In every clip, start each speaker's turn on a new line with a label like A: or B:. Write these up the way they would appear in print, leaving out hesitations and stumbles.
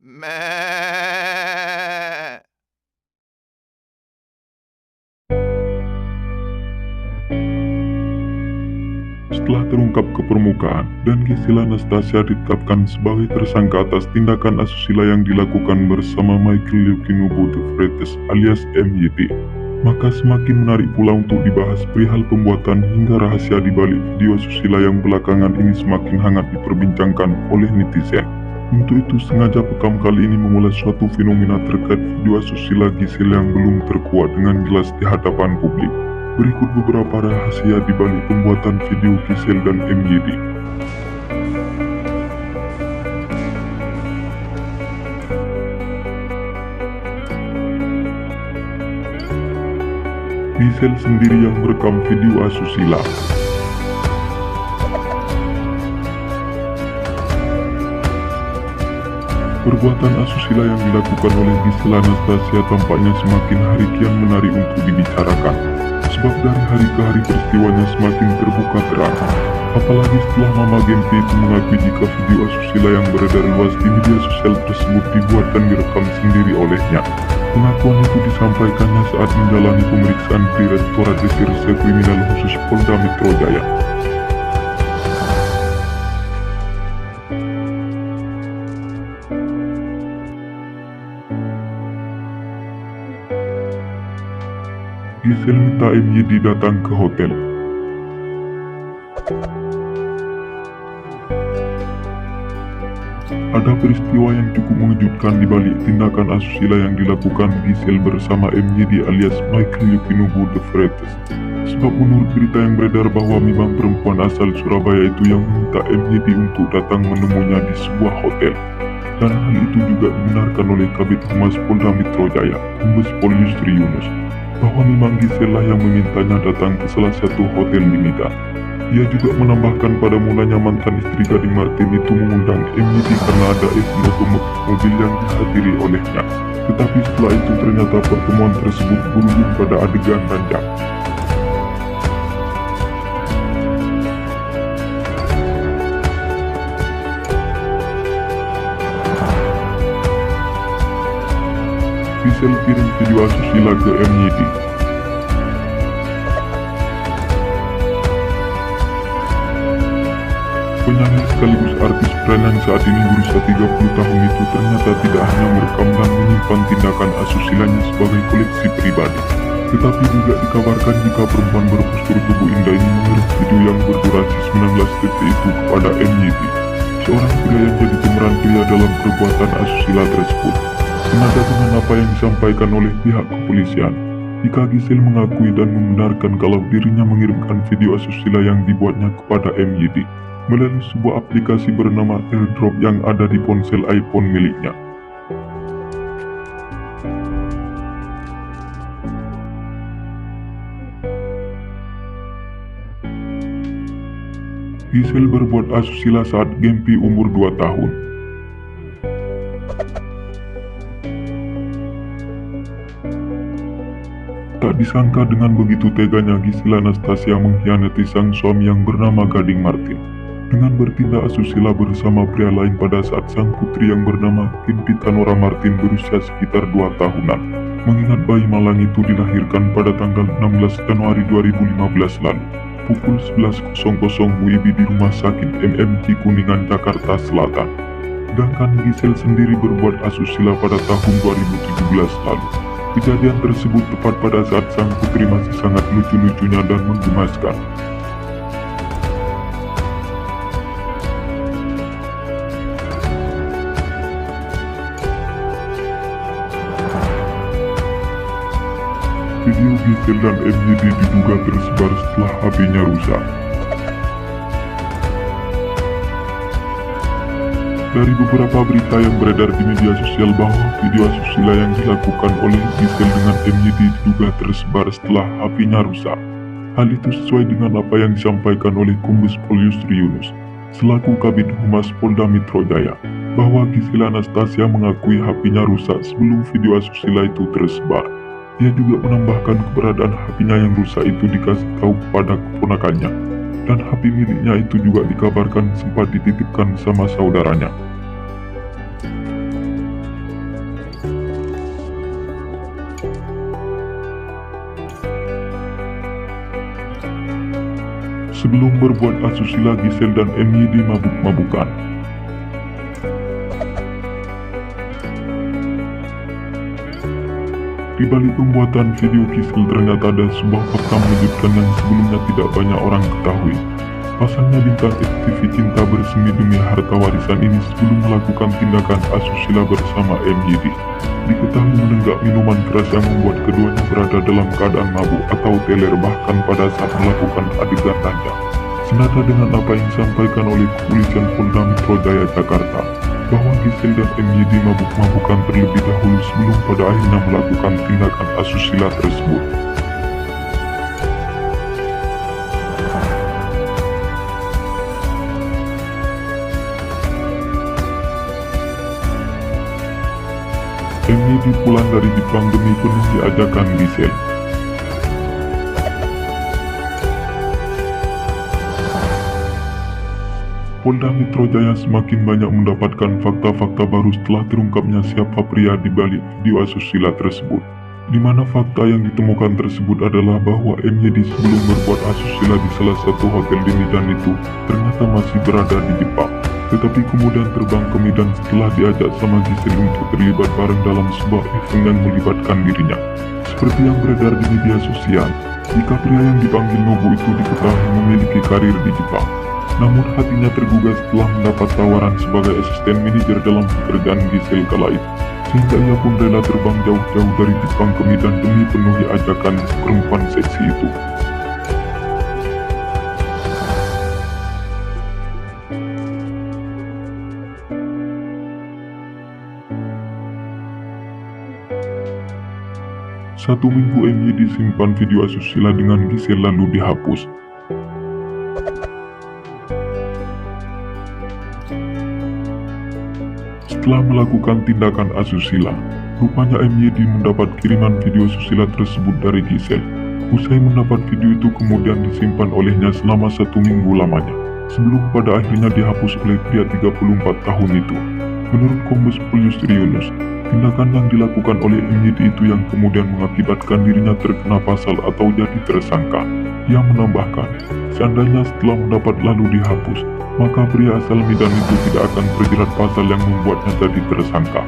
A: Meh.
B: Setelah terungkap ke permukaan dan Gisela Anastasia ditetapkan sebagai tersangka atas tindakan asusila yang dilakukan bersama Michael Yokinubu de Freitas alias MYD, maka semakin menarik pula untuk dibahas perihal pembuatan hingga rahasia di balik video asusila yang belakangan ini semakin hangat diperbincangkan oleh netizen. Untuk itu sengaja Pekam kali ini mengulas suatu fenomena terkait video asusila Gisela yang belum terkuat dengan jelas di hadapan publik. Berikut beberapa rahasia di balik pembuatan video Gisel dan MYD. Gisel sendiri yang merekam video asusila. Perbuatan asusila yang dilakukan oleh Gisela Anastasia tampaknya semakin hari kian menarik untuk dibicarakan. Sebab dari hari ke hari peristiwanya semakin terbuka terang. Apalagi setelah Mama Gempi itu mengakui jika video asusila yang beredar luas di media sosial tersebut dibuat dan direkam sendiri olehnya. Pengakuan itu disampaikannya saat menjalani pemeriksaan di Direktorat Reserse Kriminal Khusus Polda Metro Jaya. Gisel minta MYD datang ke hotel. Ada peristiwa yang cukup mengejutkan di balik tindakan asusila yang dilakukan Gisel bersama MYD alias Michael Yokinubu de Freitas. Sebab menurut berita yang beredar bahwa memang perempuan asal Surabaya itu yang meminta MYD untuk datang menemuinya di sebuah hotel. Dan hal itu juga dibenarkan oleh Kabid Humas Polda Metro Jaya, Kombes Pol Yusri Yunus, bahwa memang Gisela yang memintanya datang ke salah satu hotel di Medan. Ia juga menambahkan pada mulanya mantan istri Gading Martin itu mengundang MYD karena ada event otomotif mobil yang dihadiri olehnya. Tetapi setelah itu ternyata pertemuan tersebut berujung pada adegan ranjang. Gisel kirim video asusila ke MYD. Penyanyi sekaligus artis peranan saat ini berusia 30 tahun itu ternyata tidak hanya merekam dan menyimpan tindakan asusilanya sebagai koleksi pribadi, tetapi juga dikabarkan jika perempuan berpostur tubuh indah ini mengirim video yang berdurasi 19 detik itu kepada MYD, seorang pria yang jadi pemeran pria dalam perbuatan asusila tersebut. Senada dengan apa yang disampaikan oleh pihak kepolisian, jika Gisel mengakui dan membenarkan kalau dirinya mengirimkan video asusila yang dibuatnya kepada MYD melalui sebuah aplikasi bernama AirDrop yang ada di ponsel iPhone miliknya. Gisel berbuat asusila saat Gempi umur 2 tahun. Tak disangka dengan begitu teganya Gisela Anastasia mengkhianati sang suami yang bernama Gading Martin dengan bertindak asusila bersama pria lain pada saat sang putri yang bernama Gempi Tanora Martin berusia sekitar 2 tahunan. Mengingat bayi malang itu dilahirkan pada tanggal 16 Januari 2015 lalu, pukul 11.00 WIB di Rumah Sakit MMC Kuningan, Jakarta Selatan. Sedangkan Gisel sendiri berbuat asusila pada tahun 2017 lalu. Kejadian tersebut tepat pada saat sang putri masih sangat lucu-lucunya dan menggemaskan. Video Gisel dan MYD diduga tersebar setelah HP-nya rusak. Dari beberapa berita yang beredar di media sosial bahwa video asusila yang dilakukan oleh Gisel dengan MYD diduga tersebar setelah HP-nya rusak. Hal itu sesuai dengan apa yang disampaikan oleh Kombes Pol Yusri Yunus selaku Kabid Humas Polda Metro Jaya, bahwa Gisela Anastasia mengakui HP-nya rusak sebelum video asusila itu tersebar. Dia juga menambahkan keberadaan HP-nya yang rusak itu dikasih tahu kepada keponakannya, dan HP miliknya itu juga dikabarkan sempat dititipkan sama saudaranya. Sebelum berbuat asusila, Gisel dan MYD mabuk-mabukan. Di balik pembuatan video Gisel ternyata ada sebuah fakta mengejutkan yang sebelumnya tidak banyak orang ketahui. Pasalnya bintang FTV cinta bersemi demi harta warisan ini sebelum melakukan tindakan asusila bersama MYD, diketahui menenggak minuman keras yang membuat keduanya berada dalam keadaan mabuk atau teler bahkan pada saat melakukan adegan ranjang. Senada dengan apa yang disampaikan oleh kepolisian Polda Metro Jaya Jakarta, bahwa Gisel dan MYD mabuk-mabukan terlebih dahulu sebelum pada akhirnya melakukan tindakan asusila tersebut. MYD pulang dari Jepang demi penuhi ajakan Gisel. Polda Metro Jaya semakin banyak mendapatkan fakta-fakta baru setelah terungkapnya siapa pria di balik video asusila tersebut. Di mana fakta yang ditemukan tersebut adalah bahwa MYD sebelum berbuat asusila di salah satu hotel di Medan itu ternyata masih berada di Jepang. Tetapi kemudian terbang ke Medan setelah diajak sama Gisel untuk terlibat bareng dalam sebuah event yang melibatkan dirinya. Seperti yang beredar di media sosial, jika pria yang dipanggil Nobu itu diketahui memiliki karir di Jepang. Namun hatinya tergugah setelah mendapat tawaran sebagai asisten manajer dalam pekerjaan Gisel kala itu. Sehingga ia pun rela terbang jauh-jauh dari Jepang ke Medan demi penuhi ajakan perempuan seksi itu. Satu minggu MYD simpan video asusila dengan Gisel lalu dihapus. Setelah melakukan tindakan asusila, rupanya MYD mendapat kiriman video asusila tersebut dari Gisel. Usai mendapat video itu kemudian disimpan olehnya selama 1 minggu lamanya, sebelum pada akhirnya dihapus oleh pria 34 tahun itu. Menurut Kombes Pol Yusri Yunus, tindakan yang dilakukan oleh MYD itu yang kemudian mengakibatkan dirinya terkena pasal atau jadi tersangka. Ia menambahkan, seandainya setelah mendapat lalu dihapus, maka pria asal Medan itu tidak akan terjerat pasal yang membuatnya jadi tersangka.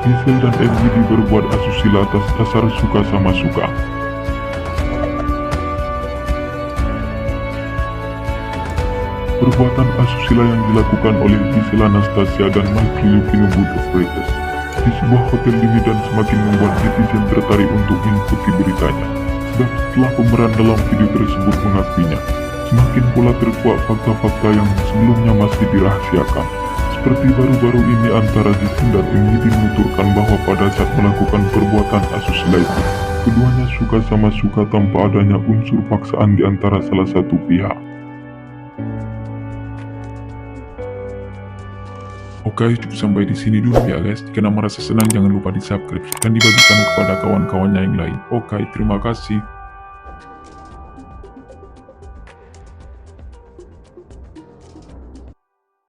B: Gisel dan MYD berbuat asusila atas dasar suka sama suka. Perbuatan asusila yang dilakukan oleh Gisel Anastasia dan Michael Yukinobu The Freitas di sebuah hotel di Medan semakin membuat netizen tertarik untuk mengikuti beritanya. Sebab setelah pemeran dalam video tersebut mengakuinya, semakin pula terkuak fakta-fakta yang sebelumnya masih dirahasiakan. Seperti baru-baru ini antara Gisel dan MYD menuturkan bahwa pada saat melakukan perbuatan asusila itu, keduanya suka sama suka tanpa adanya unsur paksaan di antara salah satu pihak. Oke, cukup sampai di sini dulu ya guys. Jika merasa senang jangan lupa di subscribe dan dibagikan kepada kawan-kawannya yang lain. Oke, terima kasih.